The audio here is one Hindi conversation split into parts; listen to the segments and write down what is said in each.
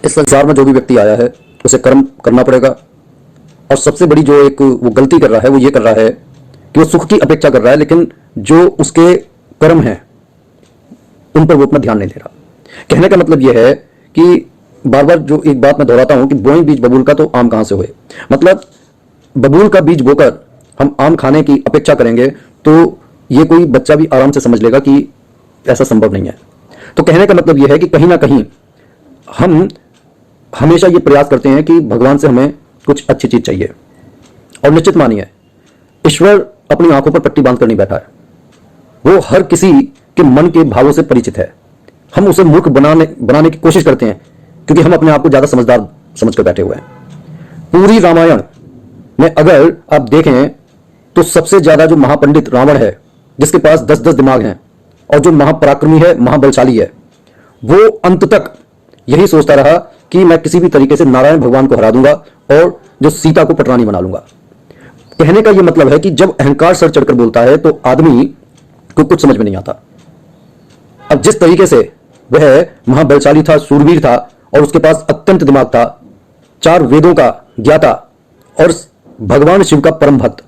इस संसार में जो भी व्यक्ति आया है उसे कर्म करना पड़ेगा। और सबसे बड़ी जो एक वो गलती कर रहा है वो ये कर रहा है कि वो सुख की अपेक्षा कर रहा है, लेकिन जो उसके कर्म हैं उन पर वो अपना ध्यान नहीं दे रहा। कहने का मतलब यह है कि बार बार जो एक बात मैं दोहराता हूं कि बोए बीज बबूल का तो आम कहां से हुए। मतलब बबूल का बीज बोकर हम आम खाने की अपेक्षा करेंगे तो ये कोई बच्चा भी आराम से समझ लेगा कि ऐसा संभव नहीं है। तो कहने का मतलब यह है कि कहीं ना कहीं हम हमेशा ये प्रयास करते हैं कि भगवान से हमें कुछ अच्छी चीज चाहिए। और निश्चित मानिए ईश्वर अपनी आंखों पर पट्टी बांध कर नहीं बैठा है, वो हर किसी के मन के भावों से परिचित है। हम उसे मूर्ख बनाने की कोशिश करते हैं क्योंकि हम अपने आप को ज्यादा समझदार समझकर बैठे हुए हैं। पूरी रामायण में अगर आप देखें तो सबसे ज्यादा जो महापंडित रावण है, जिसके पास 10-10 दिमाग हैं, और जो महापराक्रमी है, महाबलशाली है, वो अंत तक यही सोचता रहा कि मैं किसी भी तरीके से नारायण भगवान को हरा दूंगा और जो सीता को पटरानी बना लूंगा। कहने का यह मतलब है कि जब अहंकार सर चढ़कर बोलता है तो आदमी को कुछ समझ में नहीं आता। अब जिस तरीके से वह महाबलशाली था, सूरवीर था और उसके पास अत्यंत दिमाग था, 4 वेदों का ज्ञाता और भगवान शिव का परम भक्त,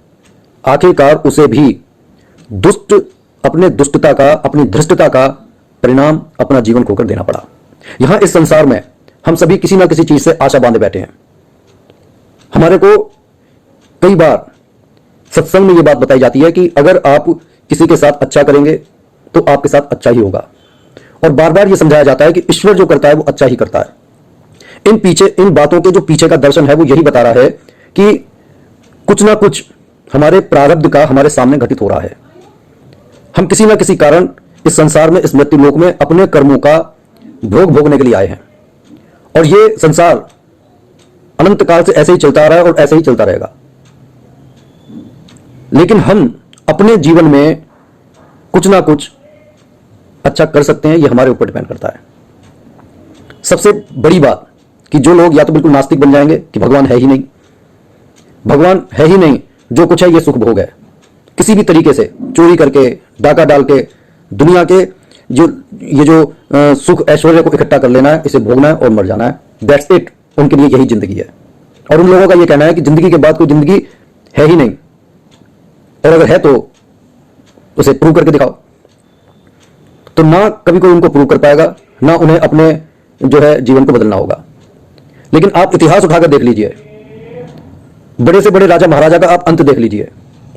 आखिरकार उसे भी अपने दुष्टता का, अपनी धृष्टता का परिणाम अपना जीवन खोकर देना पड़ा। यहां इस संसार में हम सभी किसी ना किसी चीज से आशा बांधे बैठे हैं। हमारे को कई बार सत्संग में यह बात बताई जाती है कि अगर आप किसी के साथ अच्छा करेंगे तो आपके साथ अच्छा ही होगा, और बार बार यह समझाया जाता है कि ईश्वर जो करता है वो अच्छा ही करता है। इन बातों के जो पीछे का दर्शन है वो यही बता रहा है कि कुछ ना कुछ हमारे प्रारब्ध का हमारे सामने घटित हो रहा है। हम किसी ना किसी कारण इस संसार में, इस मृत्यु लोक में अपने कर्मों का भोग भोगने के लिए आए हैं, और ये संसार अनंत काल से ऐसे ही चलता आ रहा है और ऐसे ही चलता रहेगा। लेकिन हम अपने जीवन में कुछ ना कुछ अच्छा कर सकते हैं, ये हमारे ऊपर डिपेंड करता है। सबसे बड़ी बात कि जो लोग या तो बिल्कुल नास्तिक बन जाएंगे कि भगवान है ही नहीं, भगवान है ही नहीं, जो कुछ है ये सुख भोग है, किसी भी तरीके से चोरी करके, डाका डाल के दुनिया के जो सुख ऐश्वर्य को इकट्ठा कर लेना है, इसे भोगना है और मर जाना है। That's it. उनके लिए यही जिंदगी है। और उन लोगों का यह कहना है कि जिंदगी के बाद कोई जिंदगी है ही नहीं, और अगर है तो उसे प्रूव करके दिखाओ। तो ना कभी कोई उनको प्रूव कर पाएगा, ना उन्हें अपने जो है जीवन को बदलना होगा। लेकिन आप इतिहास उठाकर देख लीजिए, बड़े से बड़े राजा महाराजा का आप अंत देख लीजिए,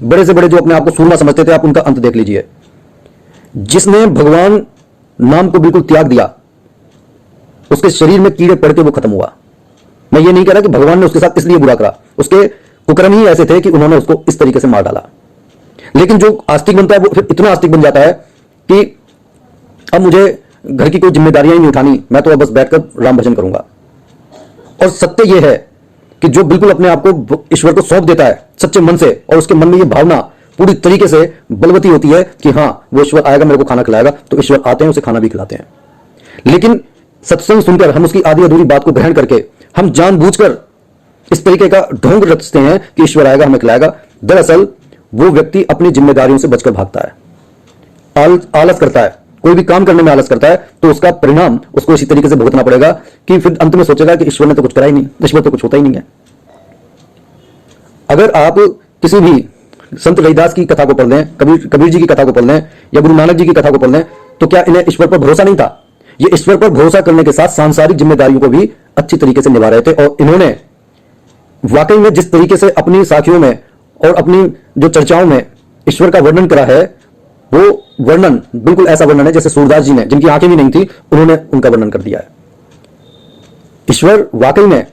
बड़े से बड़े जो अपने आप को सूरमा समझते थे आप उनका अंत देख लीजिए। जिसने भगवान नाम को बिल्कुल त्याग दिया उसके शरीर में कीड़े पड़ के वो खत्म हुआ। मैं ये नहीं कह रहा कि भगवान ने उसके साथ इसलिए बुरा करा, उसके कुकर्म ही ऐसे थे कि उन्होंने उसको इस तरीके से मार डाला। लेकिन जो आस्तिक बनता है वो फिर इतना आस्तिक बन जाता है कि अब मुझे घर की कोई जिम्मेदारियां ही नहीं उठानी, मैं तो अब बस बैठकर राम भजन करूंगा। और सत्य यह है कि जो बिल्कुल अपने आप को ईश्वर को सौंप देता है सच्चे मन से, और उसके मन में यह भावना पूरी तरीके से बलवती होती है कि हां वो ईश्वर आएगा, मेरे को खाना खिलाएगा, तो ईश्वर आते हैं, उसे खाना भी खिलाते हैं। लेकिन सत्संग सुनकर हम उसकी आधी अधूरी बात को ग्रहण करके हम जानबूझकर इस तरीके का ढोंग रचते हैं कि ईश्वर आएगा, हमें खिलाएगा। दरअसल वो व्यक्ति अपनी जिम्मेदारियों से बचकर भागता है, आलस करता है, कोई भी काम करने में आलस करता है, तो उसका परिणाम उसको इसी तरीके से भुगतना पड़ेगा कि फिर अंत में सोचेगा कि ईश्वर ने तो कुछ करा ही नहीं, ईश्वर तो कुछ होता ही नहीं है। अगर आप किसी भी संत रविदास की कथा को पढ़ लें, कबीर जी की कथा को पढ़ लें, या गुरु नानक जी की कथा को पढ़ लें, तो क्या इन्हें ईश्वर पर भरोसा नहीं था? ये ईश्वर पर भरोसा करने के साथ सांसारिक जिम्मेदारियों को भी अच्छी तरीके से निभा रहे थे। और इन्होंने वाकई में जिस तरीके से अपनी साखियों में और अपनी जो चर्चाओं में ईश्वर का वर्णन करा है, वो वर्णन बिल्कुल ऐसा वर्णन है जैसे सूरदास जी ने, जिनकी आंखें भी नहीं थी, उन्होंने उनका वर्णन कर दिया है। ईश्वर वाकई में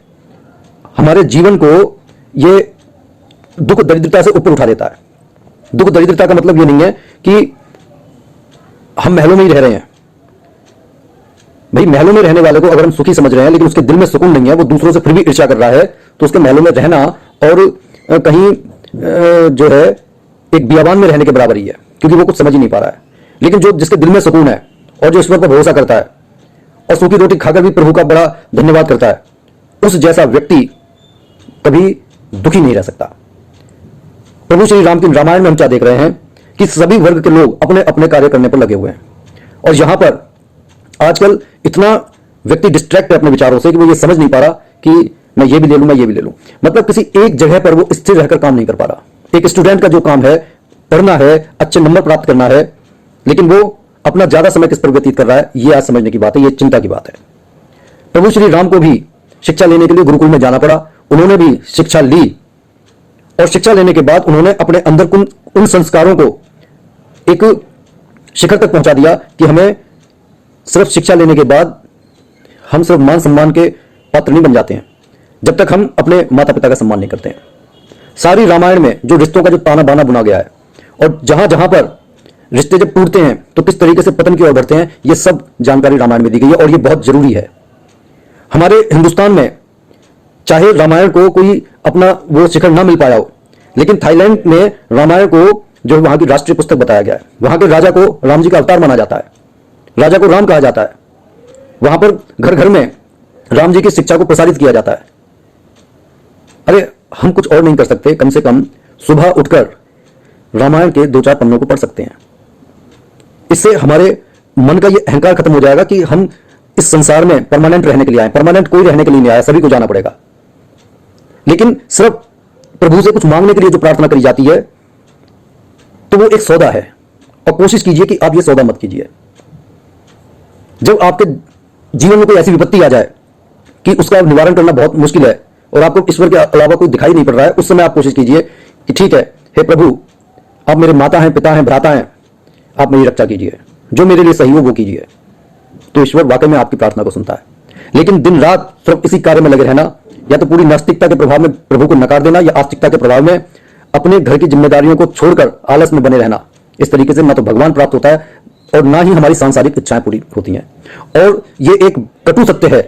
हमारे जीवन को ये दुख दरिद्रता से ऊपर उठा देता है। दुख दरिद्रता का मतलब ये नहीं है कि हम महलों में ही रह रहे हैं। भाई महलों में रहने वाले को अगर हम सुखी समझ रहे हैं लेकिन उसके दिल में सुकून नहीं है, वो दूसरों से फिर भी ईर्ष्या कर रहा है, तो उसके महलों में रहना और कहीं जो है एक बियाबान में रहने के बराबर ही है, क्योंकि वो कुछ समझ ही नहीं पा रहा है। लेकिन जो जिसके दिल में सुकून है और जो ईश्वर पर भरोसा करता है और सूखी रोटी खाकर भी प्रभु का बड़ा धन्यवाद करता है, उस जैसा व्यक्ति कभी दुखी नहीं रह सकता। प्रभु श्री राम की रामायण में हम क्या देख रहे हैं कि सभी वर्ग के लोग अपने अपने कार्य करने पर लगे हुए हैं। और यहां पर आजकल इतना व्यक्ति डिस्ट्रैक्ट है अपने विचारों से कि वो ये समझ नहीं पा रहा कि मैं ये भी ले लूं, मैं ये भी ले लूं। मतलब किसी एक जगह पर वो स्थिर रहकर काम नहीं कर पा रहा। एक स्टूडेंट का जो काम है पढ़ना है, अच्छे नंबर प्राप्त करना है, लेकिन वो अपना ज्यादा समय किस पर व्यतीत कर रहा है, ये आज समझने की बात है, ये चिंता की बात है। प्रभु श्री राम को भी शिक्षा लेने के लिए गुरुकुल में जाना पड़ा। उन्होंने भी शिक्षा ली और शिक्षा लेने के बाद उन्होंने अपने अंदर उन संस्कारों को एक शिखर तक पहुंचा दिया कि हमें सिर्फ शिक्षा लेने के बाद हम सिर्फ मान सम्मान के पात्र नहीं बन जाते हैं जब तक हम अपने माता पिता का सम्मान नहीं करते हैं। सारी रामायण में जो रिश्तों का जो ताना बाना बुना गया है और जहां जहां पर रिश्ते जब टूटते हैं तो किस तरीके से पतन की ओर बढ़ते हैं, ये सब जानकारी रामायण में दी गई है और ये बहुत जरूरी है। हमारे हिंदुस्तान में चाहे रामायण को कोई अपना वो शिखर ना मिल पाया हो, लेकिन थाईलैंड में रामायण को जो वहां की राष्ट्रीय पुस्तक बताया गया है, वहां के राजा को राम जी का अवतार माना जाता है, राजा को राम कहा जाता है। वहां पर घर घर में राम जी की शिक्षा को प्रसारित किया जाता है। अरे हम कुछ और नहीं कर सकते, कम से कम सुबह उठकर रामायण के 2-4 पन्नों को पढ़ सकते हैं। इससे हमारे मन का ये अहंकार खत्म हो जाएगा कि हम इस संसार में परमानेंट रहने के लिए आए। परमानेंट कोई रहने के लिए नहीं आया, सभी को जाना पड़ेगा। लेकिन सिर्फ प्रभु से कुछ मांगने के लिए जो प्रार्थना करी जाती है तो वो एक सौदा है, और कोशिश कीजिए कि आप ये सौदा मत कीजिए। जब आपके जीवन में कोई ऐसी विपत्ति आ जाए कि उसका निवारण करना बहुत मुश्किल है और आपको ईश्वर के अलावा कोई दिखाई नहीं पड़ रहा है, उस समय आप कोशिश कीजिए कि ठीक है, हे प्रभु, आप मेरे माता हैं, पिता हैं, भ्राता हैं, आप मेरी रक्षा कीजिए, जो मेरे लिए सही हो वो कीजिए। तो ईश्वर वाकई में आपकी प्रार्थना को सुनता है। लेकिन दिन रात सिर्फ इसी कार्य में लगे रहना, या तो पूरी नास्तिकता के प्रभाव में प्रभु को नकार देना, या आस्तिकता के प्रभाव में अपने घर की जिम्मेदारियों को छोड़कर आलस में बने रहना, इस तरीके से ना तो भगवान प्राप्त होता है और ना ही हमारी सांसारिक इच्छाएं पूरी होती हैं। और ये एक कटु सत्य है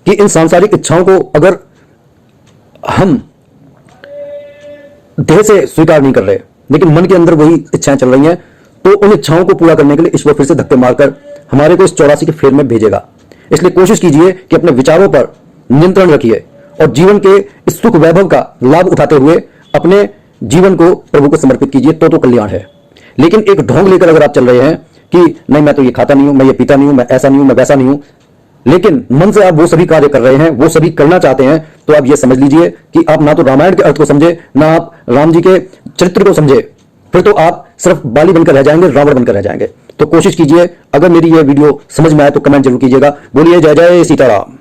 कि इन सांसारिक इच्छाओं को अगर हम देह से स्वीकार नहीं कर रहे, लेकिन मन के अंदर वही इच्छाएं चल रही हैं, तो उन इच्छाओं को पूरा करने के लिए ईश्वर फिर से धक्के मारकर हमारे को इस 84 के फेर में भेजेगा। इसलिए कोशिश कीजिए कि अपने विचारों पर नियंत्रण रखिए और जीवन के इस सुख वैभव का लाभ उठाते हुए अपने जीवन को प्रभु को समर्पित कीजिए, तो कल्याण है। लेकिन एक ढोंग लेकर अगर आप चल रहे हैं कि नहीं, मैं तो ये खाता नहीं हूं, मैं ये पीता नहीं हूं, मैं ऐसा नहीं हूं, मैं वैसा नहीं हूं, लेकिन मन से आप वो सभी कार्य कर रहे हैं, वो सभी करना चाहते हैं, तो आप ये समझ लीजिए कि आप ना तो रामायण के अर्थ को समझे, ना आप राम जी के चरित्र को समझे, फिर तो आप सिर्फ बाली बनकर रह जाएंगे, रावण बनकर रह जाएंगे। तो कोशिश कीजिए, अगर मेरी ये वीडियो समझ में आए तो कमेंट जरूर कीजिएगा। बोलिए जय जय सीताराम।